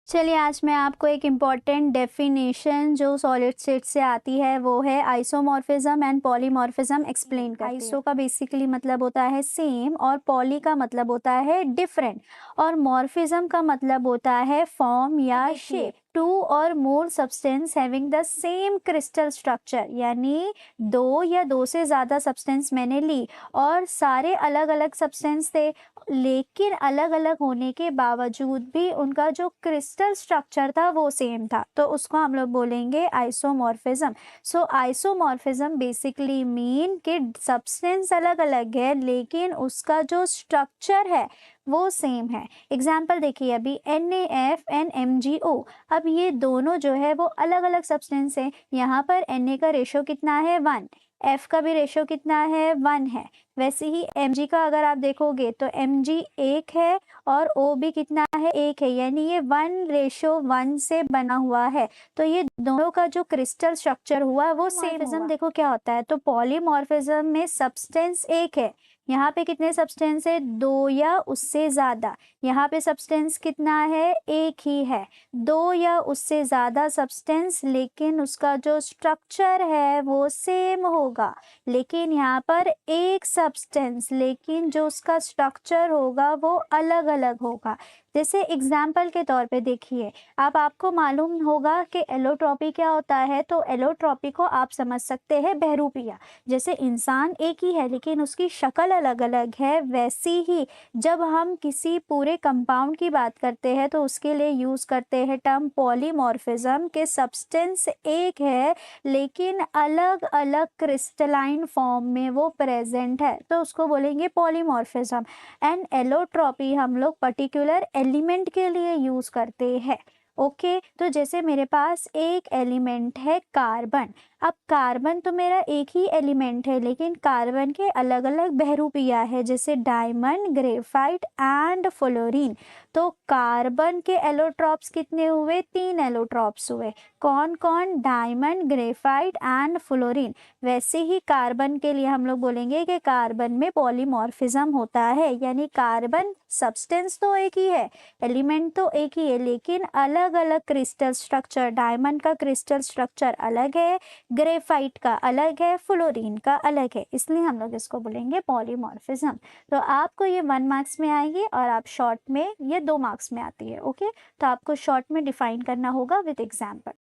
चलिए आज मैं आपको एक इम्पॉर्टेंट डेफिनेशन जो सॉलिड स्टेट से आती है वो है आइसोमॉर्फिज्म एंड पॉलीमॉर्फिज्म एक्सप्लेन करती है। आइसो का बेसिकली मतलब होता है सेम और पॉली का मतलब होता है डिफरेंट और मॉर्फिज्म का मतलब होता है फॉर्म या शेप। टू और more substance having the same crystal structure, यानी दो या दो से ज़्यादा सब्सटेंस मैंने ली और सारे अलग अलग सब्सटेंस थे, लेकिन अलग अलग होने के बावजूद भी उनका जो क्रिस्टल स्ट्रक्चर था वो सेम था, तो उसको हम लोग बोलेंगे आइसोमॉर्फिज्म। सो आइसोमॉर्फिज्म बेसिकली मीन कि सब्सटेंस अलग अलग है लेकिन उसका जो स्ट्रक्चर है वो सेम है। एग्जाम्पल देखिए, अभी NaF एंड MgO, अब ये दोनों जो है वो अलग अलग सब्सटेंस है। यहाँ पर Na का रेशो कितना है 1, F का भी रेशो कितना है 1 है। वैसे ही Mg का अगर आप देखोगे तो Mg 1 है और O भी कितना है 1 है, यानी ये 1:1 से बना हुआ है। तो ये दोनों का जो क्रिस्टल स्ट्रक्चर हुआ वो सेम हुआ। देखो क्या होता है, तो पॉलीमॉर्फिज्म में सब्सटेंस एक है, यहाँ पे कितने सब्सटेंस है, दो या उससे ज़्यादा। यहाँ पे सब्सटेंस कितना है, एक ही है। दो या उससे ज़्यादा सब्सटेंस, लेकिन उसका जो स्ट्रक्चर है वो सेम होगा। लेकिन यहाँ पर एक सब्सटेंस, लेकिन जो उसका स्ट्रक्चर होगा वो अलग अलग होगा। जैसे एग्जाम्पल के तौर पे देखिए, अब आपको मालूम होगा कि एलोट्रॉपी क्या होता है, तो एलोट्रॉपी को आप समझ सकते हैं बहरूपिया। जैसे इंसान एक ही है लेकिन उसकी शक्ल अलग अलग है, वैसी ही जब हम किसी पूरे कंपाउंड की बात करते हैं तो उसके लिए यूज़ करते हैं टर्म पॉलीमॉर्फिज्म के सब्सटेंस एक है लेकिन अलग अलग क्रिस्टलाइन फॉर्म में वो प्रेजेंट है, तो उसको बोलेंगे पॉलीमॉर्फिज्म। एंड एलोट्रॉपी हम लोग पर्टिकुलर एलिमेंट के लिए यूज़ करते हैं। ओके, तो जैसे मेरे पास एक एलिमेंट है कार्बन। अब कार्बन तो मेरा एक ही एलिमेंट है लेकिन कार्बन के अलग अलग बहरूपिया है, जैसे डायमंड, ग्रेफाइट एंड फ्लोरीन। तो कार्बन के एलोट्रॉप्स कितने हुए, 3 एलोट्रॉप्स हुए। कौन कौन, डायमंड, ग्रेफाइट एंड फ्लोरीन। वैसे ही कार्बन के लिए हम लोग बोलेंगे कि कार्बन में पॉलीमॉर्फिज्म होता है, यानी कार्बन सब्सटेंस तो एक ही है, एलिमेंट तो एक ही है, लेकिन अलग अलग क्रिस्टल स्ट्रक्चर। डायमंड का क्रिस्टल स्ट्रक्चर अलग है, ग्रेफाइट का अलग है, फ्लोरीन का अलग है, इसलिए हम लोग इसको बोलेंगे पॉलीमॉर्फिज्म। तो आपको ये 1 मार्क्स में आएगी और आप शॉर्ट में ये 2 मार्क्स में आती है। ओके, तो आपको शॉर्ट में डिफाइन करना होगा विद एग्जाम्पल।